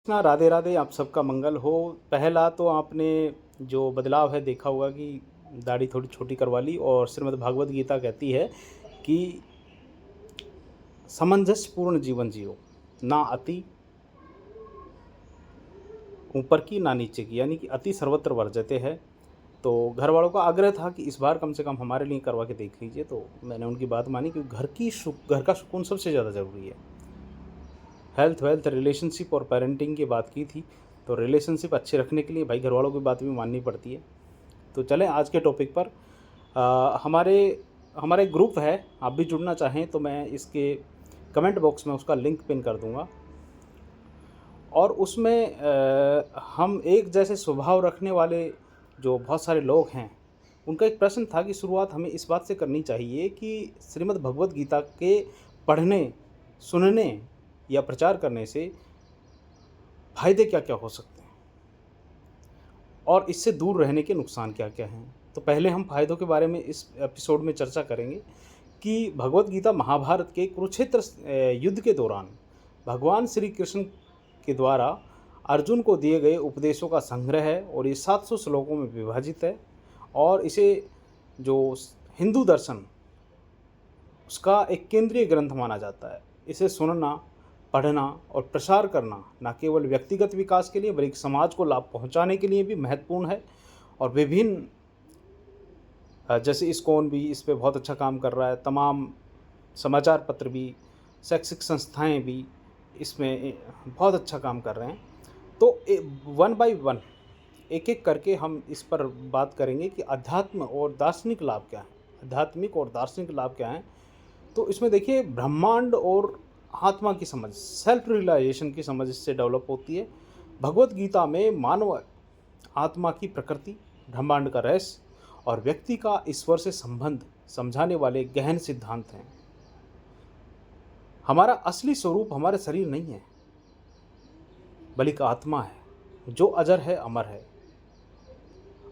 कृष्णा, राधे राधे। आप सबका मंगल हो। पहला तो आपने जो बदलाव है देखा होगा कि दाढ़ी थोड़ी छोटी करवा ली, और श्रीमद् भागवत गीता कहती है कि सामंजस्यपूर्ण जीवन जियो, ना अति ऊपर की ना नीचे की, यानी कि अति सर्वत्र वर्जते है। तो घर वालों का आग्रह था कि इस बार कम से कम हमारे लिए करवा के देख लीजिए, तो मैंने उनकी बात मानी, क्योंकि घर का सुकून सबसे ज़्यादा ज़रूरी है। हेल्थ वेल्थ रिलेशनशिप और पेरेंटिंग की बात की थी, तो रिलेशनशिप अच्छे रखने के लिए भाई घर वालों की बात भी माननी पड़ती है। तो चलें आज के टॉपिक पर। हमारे हमारा एक ग्रुप है, आप भी जुड़ना चाहें तो मैं इसके कमेंट बॉक्स में उसका लिंक पिन कर दूंगा। और उसमें हम एक जैसे स्वभाव रखने वाले जो बहुत सारे लोग हैं, उनका एक प्रश्न था कि शुरुआत हमें इस बात से करनी चाहिए कि श्रीमद् भगवत गीता के पढ़ने, सुनने या प्रचार करने से फ़ायदे क्या-क्या हो सकते हैं, और इससे दूर रहने के नुकसान क्या-क्या हैं। तो पहले हम फ़ायदों के बारे में इस एपिसोड में चर्चा करेंगे कि भगवत गीता महाभारत के कुरुक्षेत्र युद्ध के दौरान भगवान श्री कृष्ण के द्वारा अर्जुन को दिए गए उपदेशों का संग्रह है, और ये 700 श्लोकों में विभाजित है। और इसे जो हिंदू दर्शन, उसका एक केंद्रीय ग्रंथ माना जाता है। इसे सुनना, पढ़ना और प्रसार करना न केवल व्यक्तिगत विकास के लिए बल्कि समाज को लाभ पहुंचाने के लिए भी महत्वपूर्ण है। और विभिन्न जैसे इस्कॉन भी इस पे बहुत अच्छा काम कर रहा है, तमाम समाचार पत्र भी, शैक्षिक संस्थाएं भी इसमें बहुत अच्छा काम कर रहे हैं। तो वन बाय वन, एक एक करके हम इस पर बात करेंगे कि अध्यात्म और दार्शनिक लाभ क्या हैं, आध्यात्मिक और दार्शनिक लाभ क्या हैं। तो इसमें देखिए, ब्रह्मांड और आत्मा की समझ, सेल्फ रियलाइजेशन की समझ इससे डेवलप होती है। भगवत गीता में मानव आत्मा की प्रकृति, ब्रह्मांड का रहस्य और व्यक्ति का ईश्वर से संबंध समझाने वाले गहन सिद्धांत हैं। हमारा असली स्वरूप हमारे शरीर नहीं है, बल्कि आत्मा है जो अजर है, अमर है।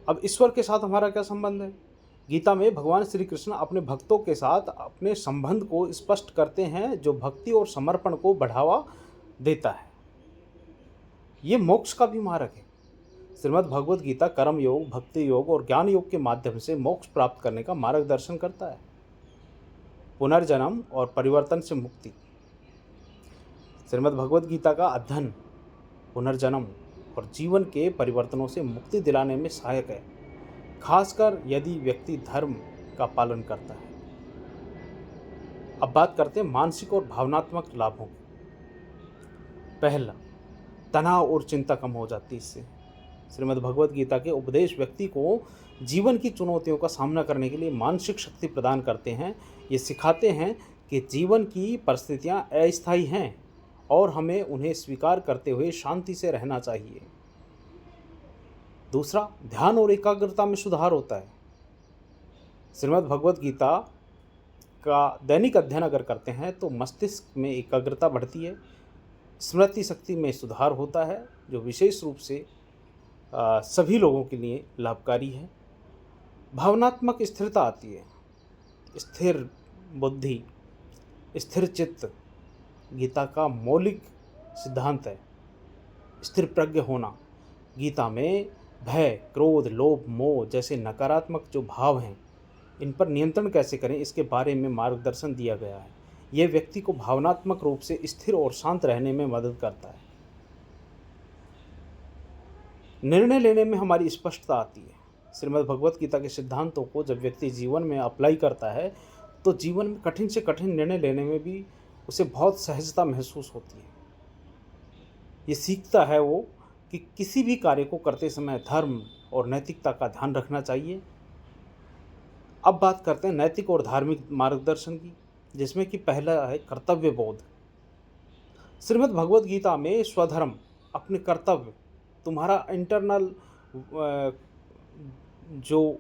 अब ईश्वर के साथ हमारा क्या संबंध है? गीता में भगवान श्री कृष्ण अपने भक्तों के साथ अपने संबंध को स्पष्ट करते हैं, जो भक्ति और समर्पण को बढ़ावा देता है। ये मोक्ष का भी मार्ग है। श्रीमद् भगवत गीता कर्म योग, भक्ति योग और ज्ञान योग के माध्यम से मोक्ष प्राप्त करने का मार्गदर्शन करता है। पुनर्जन्म और परिवर्तन से मुक्ति। श्रीमद् भगवत गीता का अध्ययन पुनर्जन्म और जीवन के परिवर्तनों से मुक्ति दिलाने में सहायक है, खासकर यदि व्यक्ति धर्म का पालन करता है। अब बात करते हैं मानसिक और भावनात्मक लाभों की। पहला, तनाव और चिंता कम हो जाती है इससे। श्रीमद् भगवत गीता के उपदेश व्यक्ति को जीवन की चुनौतियों का सामना करने के लिए मानसिक शक्ति प्रदान करते हैं। ये सिखाते हैं कि जीवन की परिस्थितियां अस्थायी हैं और हमें उन्हें स्वीकार करते हुए शांति से रहना चाहिए। दूसरा, ध्यान और एकाग्रता में सुधार होता है। श्रीमद् भगवत गीता का दैनिक अध्ययन अगर करते हैं तो मस्तिष्क में एकाग्रता बढ़ती है, स्मृति शक्ति में सुधार होता है, जो विशेष रूप से सभी लोगों के लिए लाभकारी है। भावनात्मक स्थिरता आती है। स्थिर बुद्धि, स्थिर चित्त गीता का मौलिक सिद्धांत है। स्थिर प्रज्ञ होना। गीता में भय, क्रोध, लोभ, मोह जैसे नकारात्मक जो भाव हैं, इन पर नियंत्रण कैसे करें, इसके बारे में मार्गदर्शन दिया गया है। यह व्यक्ति को भावनात्मक रूप से स्थिर और शांत रहने में मदद करता है। निर्णय लेने में हमारी स्पष्टता आती है। श्रीमद् भगवत गीता के सिद्धांतों को जब व्यक्ति जीवन में अप्लाई करता है, तो जीवन में कठिन से कठिन निर्णय लेने में भी उसे बहुत सहजता महसूस होती है। ये सीखता है वो कि किसी भी कार्य को करते समय धर्म और नैतिकता का ध्यान रखना चाहिए। अब बात करते हैं नैतिक और धार्मिक मार्गदर्शन की, जिसमें कि पहला है कर्तव्य बोध। श्रीमद् भगवत गीता में स्वधर्म, अपने कर्तव्य, तुम्हारा इंटरनल जो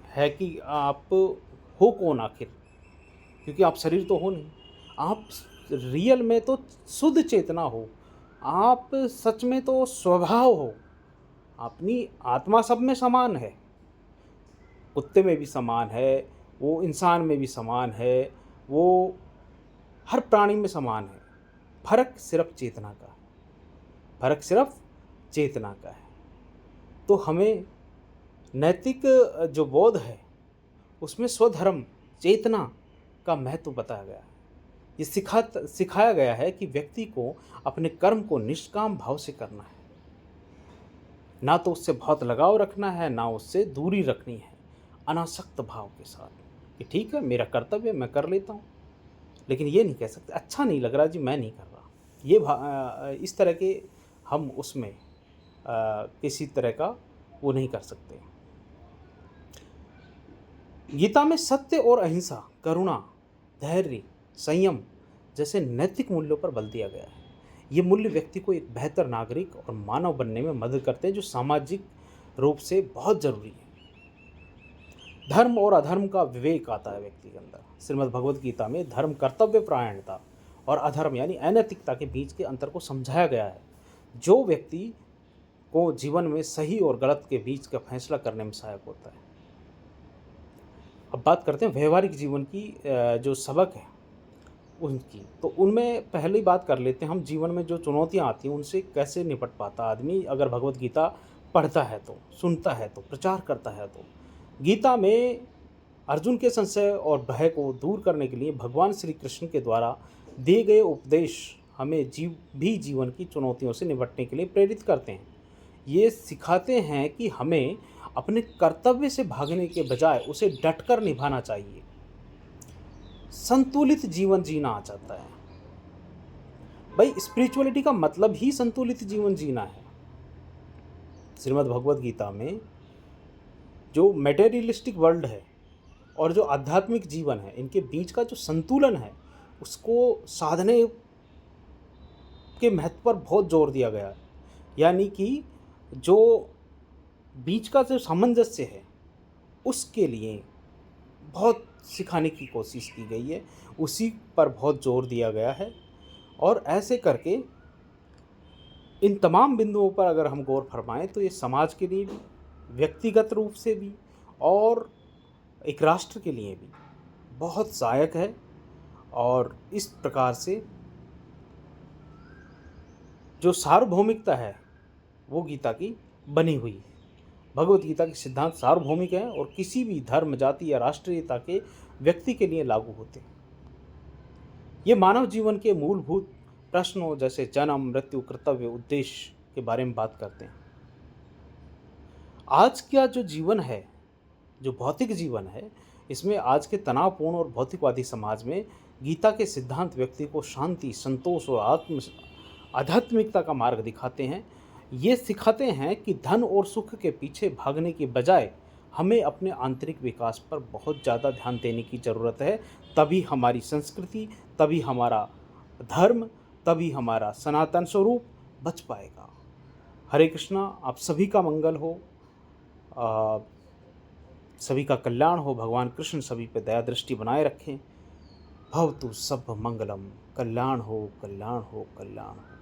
है कि आप हो कौन आखिर, क्योंकि आप शरीर तो हो नहीं, आप रियल में तो शुद्ध चेतना हो, आप सच में तो स्वभाव हो। अपनी आत्मा सब में समान है, कुत्ते में भी समान है, वो इंसान में भी समान है, वो हर प्राणी में समान है। फ़र्क सिर्फ चेतना का है, फ़र्क सिर्फ चेतना का है। तो हमें नैतिक जो बोध है उसमें स्वधर्म चेतना का महत्व बताया गया है। ये सिखाया गया है कि व्यक्ति को अपने कर्म को निष्काम भाव से करना है, ना तो उससे बहुत लगाव रखना है, ना उससे दूरी रखनी है, अनासक्त भाव के साथ कि ठीक है मेरा कर्तव्य मैं कर लेता हूँ, लेकिन ये नहीं कह सकते अच्छा नहीं लग रहा जी मैं नहीं कर रहा। इस तरह के हम उसमें किसी तरह का वो नहीं कर सकते। गीता में सत्य और अहिंसा, करुणा, धैर्य, संयम जैसे नैतिक मूल्यों पर बल दिया गया है। ये मूल्य व्यक्ति को एक बेहतर नागरिक और मानव बनने में मदद करते हैं, जो सामाजिक रूप से बहुत ज़रूरी है। धर्म और अधर्म का विवेक आता है व्यक्ति के अंदर। श्रीमद् भगवद गीता में धर्म कर्तव्य परायणता और अधर्म यानी अनैतिकता के बीच के अंतर को समझाया गया है, जो व्यक्ति को जीवन में सही और गलत के बीच का फैसला करने में सहायक होता है। अब बात करते हैं व्यवहारिक जीवन की जो सबक है उनकी, तो उनमें पहली बात कर लेते हैं हम जीवन में जो चुनौतियाँ आती हैं उनसे कैसे निपट पाता आदमी अगर भगवद गीता पढ़ता है तो, सुनता है तो, प्रचार करता है तो। गीता में अर्जुन के संशय और भय को दूर करने के लिए भगवान श्री कृष्ण के द्वारा दिए गए उपदेश हमें जीवन की चुनौतियों से निपटने के लिए प्रेरित करते हैं। ये सिखाते हैं कि हमें अपने कर्तव्य से भागने के बजाय उसे डटकर निभाना चाहिए। संतुलित जीवन जीना आ जाता है भाई, स्पिरिचुअलिटी का मतलब ही संतुलित जीवन जीना है। श्रीमद् भगवद गीता में जो मटेरियलिस्टिक वर्ल्ड है और जो आध्यात्मिक जीवन है, इनके बीच का जो संतुलन है उसको साधने के महत्व पर बहुत जोर दिया गया है। यानी कि जो बीच का जो सामंजस्य है उसके लिए बहुत सिखाने की कोशिश की गई है, उसी पर बहुत जोर दिया गया है। और ऐसे करके इन तमाम बिंदुओं पर अगर हम गौर फरमाएं तो ये समाज के लिए भी, व्यक्तिगत रूप से भी और एक राष्ट्र के लिए भी बहुत सहायक है। और इस प्रकार से जो सार्वभौमिकता है वो गीता की बनी हुई है। भगवत गीता के सिद्धांत सार्वभौमिक हैं और किसी भी धर्म, जाति या राष्ट्रीयता के व्यक्ति के लिए लागू होते हैं। ये मानव जीवन के मूलभूत प्रश्नों जैसे जन्म, मृत्यु, कर्तव्य, उद्देश्य के बारे में बात करते हैं। आज का जो जीवन है, जो भौतिक जीवन है, इसमें आज के तनावपूर्ण और भौतिकवादी समाज में गीता के सिद्धांत व्यक्ति को शांति, संतोष और आध्यात्मिकता का मार्ग दिखाते हैं। ये सिखाते हैं कि धन और सुख के पीछे भागने के बजाय हमें अपने आंतरिक विकास पर बहुत ज़्यादा ध्यान देने की ज़रूरत है। तभी हमारी संस्कृति, तभी हमारा धर्म, तभी हमारा सनातन स्वरूप बच पाएगा। हरे कृष्णा। आप सभी का मंगल हो, सभी का कल्याण हो। भगवान कृष्ण सभी पे दया दृष्टि बनाए रखें। भवतु सब मंगलम। कल्याण हो, कल्याण हो, कल्याण हो।